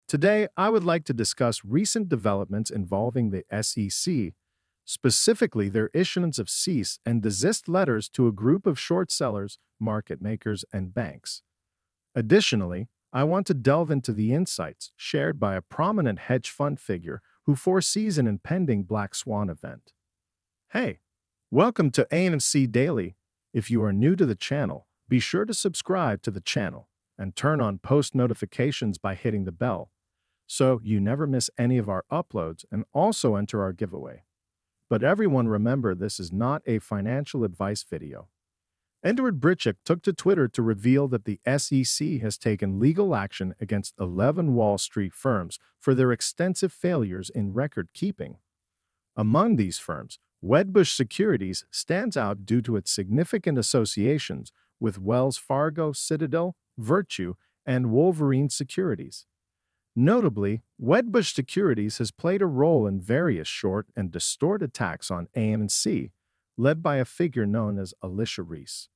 Today, I would like to discuss recent developments involving the SEC, specifically their issuance of cease and desist letters to a group of short sellers, market makers, and banks. Additionally, I want to delve into the insights shared by a prominent hedge fund figure who foresees an impending Black Swan event. Hey, welcome to AMC Daily. If you are new to the channel, be sure to subscribe to the channel and turn on post notifications by hitting the bell so you never miss any of our uploads, and also enter our giveaway. But everyone remember, this is not a financial advice video. Edward Britchick took to Twitter to reveal that the SEC has taken legal action against 11 Wall Street firms for their extensive failures in record keeping. Among these firms, Wedbush Securities stands out due to its significant associations with Wells Fargo, Citadel, Virtue, and Wolverine Securities. Notably, Wedbush Securities has played a role in various short and distort attacks on AMC, led by a figure known as Alicia Reese.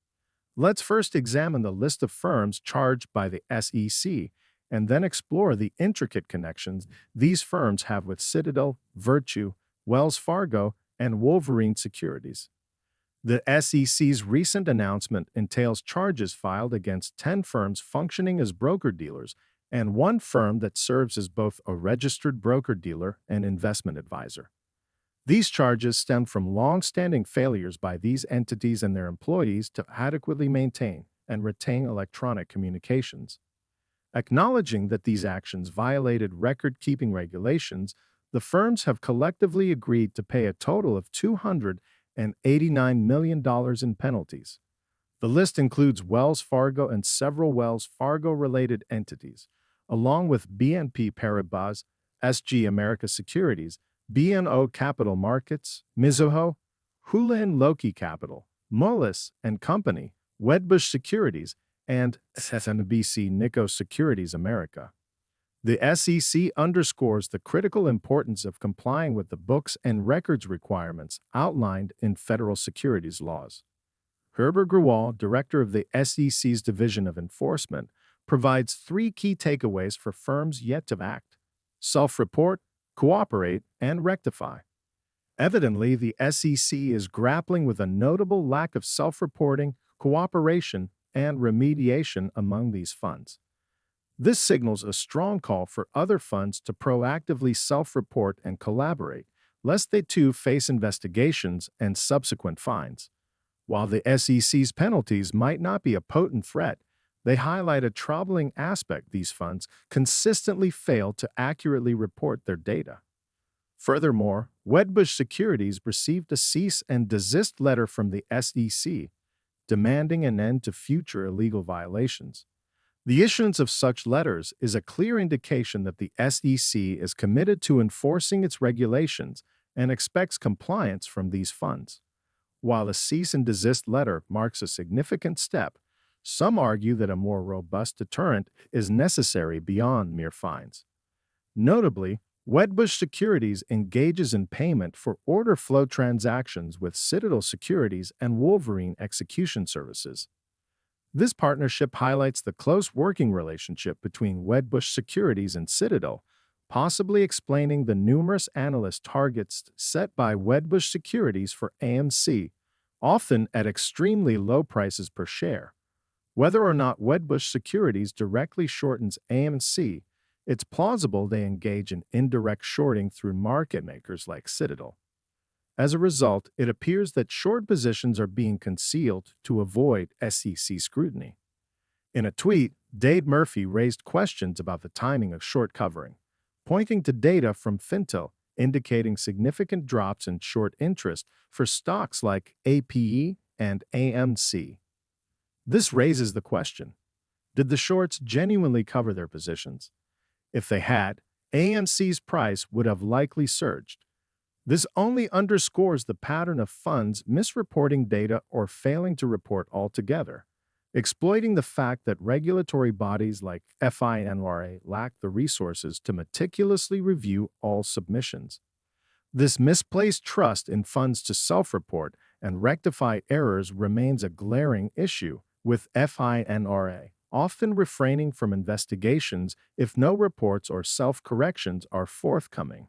Let's first examine the list of firms charged by the SEC and then explore the intricate connections these firms have with Citadel, Virtue, Wells Fargo, and Wolverine Securities. The SEC's recent announcement entails charges filed against 10 firms functioning as broker-dealers and one firm that serves as both a registered broker-dealer and investment advisor. These charges stem from long-standing failures by these entities and their employees to adequately maintain and retain electronic communications. Acknowledging that these actions violated record-keeping regulations, the firms have collectively agreed to pay a total of $289 million in penalties. The list includes Wells Fargo and several Wells Fargo-related entities, along with BNP Paribas, SG America Securities, BNO Capital Markets, Mizuho, Houlihan Lokey Capital, Moelis and Company, Wedbush Securities, and SMBC Nikko Securities America. The SEC underscores the critical importance of complying with the books and records requirements outlined in federal securities laws. Herbert Grewal, director of the SEC's Division of Enforcement, provides 3 key takeaways for firms yet to act: self-report, cooperate, and rectify. Evidently, the SEC is grappling with a notable lack of self-reporting, cooperation, and remediation among these funds. This signals a strong call for other funds to proactively self-report and collaborate, lest they too face investigations and subsequent fines. While the SEC's penalties might not be a potent threat, they highlight a troubling aspect: these funds consistently fail to accurately report their data. Furthermore, Wedbush Securities received a cease and desist letter from the SEC, demanding an end to future illegal violations. The issuance of such letters is a clear indication that the SEC is committed to enforcing its regulations and expects compliance from these funds. While a cease and desist letter marks a significant step, some argue that a more robust deterrent is necessary beyond mere fines. Notably, Wedbush Securities engages in payment for order flow transactions with Citadel Securities and Wolverine Execution Services. This partnership highlights the close working relationship between Wedbush Securities and Citadel, possibly explaining the numerous analyst targets set by Wedbush Securities for AMC, often at extremely low prices per share. Whether or not Wedbush Securities directly shortens AMC, it's plausible they engage in indirect shorting through market makers like Citadel. As a result, it appears that short positions are being concealed to avoid SEC scrutiny. In a tweet, Dade Murphy raised questions about the timing of short covering, pointing to data from Fintel indicating significant drops in short interest for stocks like APE and AMC. This raises the question: did the shorts genuinely cover their positions? If they had, AMC's price would have likely surged. This only underscores the pattern of funds misreporting data or failing to report altogether, exploiting the fact that regulatory bodies like FINRA lack the resources to meticulously review all submissions. This misplaced trust in funds to self-report and rectify errors remains a glaring issue, with FINRA often refraining from investigations if no reports or self-corrections are forthcoming.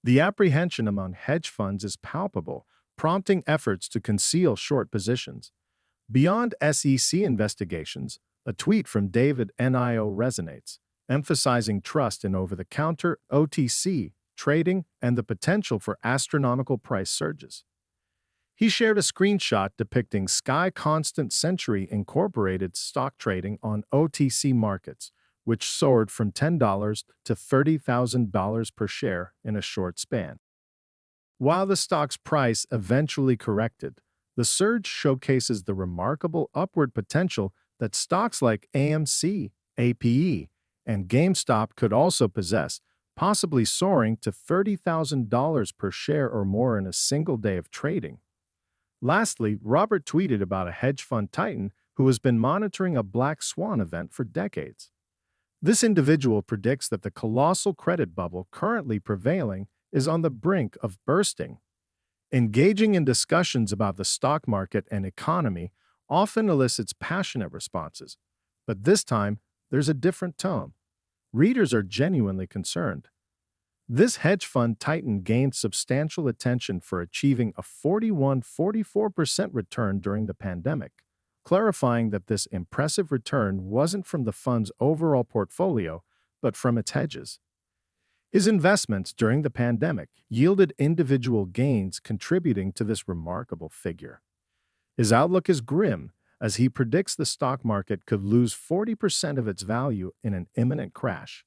The apprehension among hedge funds is palpable, prompting efforts to conceal short positions. Beyond SEC investigations, a tweet from David NIO resonates, emphasizing trust in over-the-counter OTC trading and the potential for astronomical price surges. He shared a screenshot depicting Sky Constant Century Incorporated stock trading on OTC markets, which soared from $10 to $30,000 per share in a short span. While the stock's price eventually corrected, the surge showcases the remarkable upward potential that stocks like AMC, APE, and GameStop could also possess, possibly soaring to $30,000 per share or more in a single day of trading. Lastly, Robert tweeted about a hedge fund titan who has been monitoring a Black Swan event for decades. This individual predicts that the colossal credit bubble currently prevailing is on the brink of bursting. Engaging in discussions about the stock market and economy often elicits passionate responses, but this time there's a different tone. Readers are genuinely concerned. This hedge fund titan gained substantial attention for achieving a 44% return during the pandemic, clarifying that this impressive return wasn't from the fund's overall portfolio, but from its hedges. His investments during the pandemic yielded individual gains contributing to this remarkable figure. His outlook is grim, as he predicts the stock market could lose 40% of its value in an imminent crash.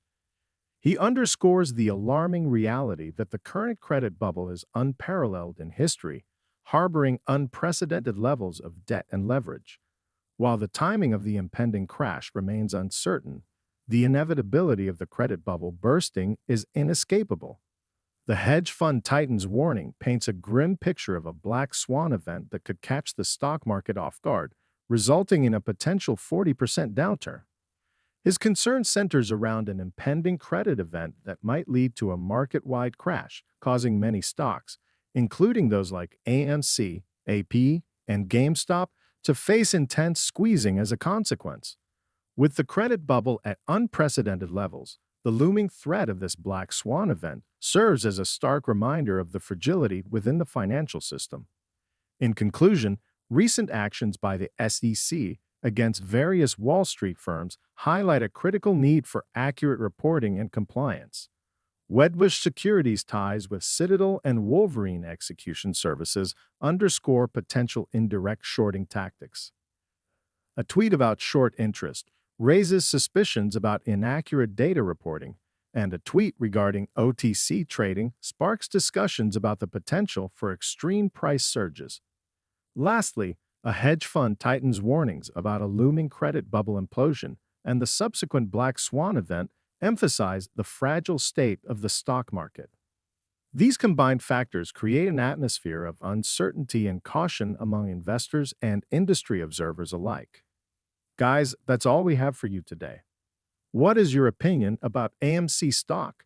He underscores the alarming reality that the current credit bubble is unparalleled in history, harboring unprecedented levels of debt and leverage. While the timing of the impending crash remains uncertain, the inevitability of the credit bubble bursting is inescapable. The hedge fund titan's warning paints a grim picture of a Black Swan event that could catch the stock market off guard, resulting in a potential 40% downturn. His concern centers around an impending credit event that might lead to a market-wide crash, causing many stocks, including those like AMC, AP, and GameStop, to face intense squeezing as a consequence. With the credit bubble at unprecedented levels, the looming threat of this Black Swan event serves as a stark reminder of the fragility within the financial system. In conclusion, recent actions by the SEC against various Wall Street firms highlight a critical need for accurate reporting and compliance. Wedbush Securities' ties with Citadel and Wolverine Execution Services underscore potential indirect shorting tactics. A tweet about short interest raises suspicions about inaccurate data reporting, and a tweet regarding OTC trading sparks discussions about the potential for extreme price surges. Lastly, a hedge fund titan's warnings about a looming credit bubble implosion and the subsequent Black Swan event emphasize the fragile state of the stock market. These combined factors create an atmosphere of uncertainty and caution among investors and industry observers alike. Guys, that's all we have for you today. What is your opinion about AMC stock?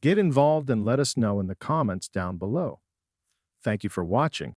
Get involved and let us know in the comments down below. Thank you for watching.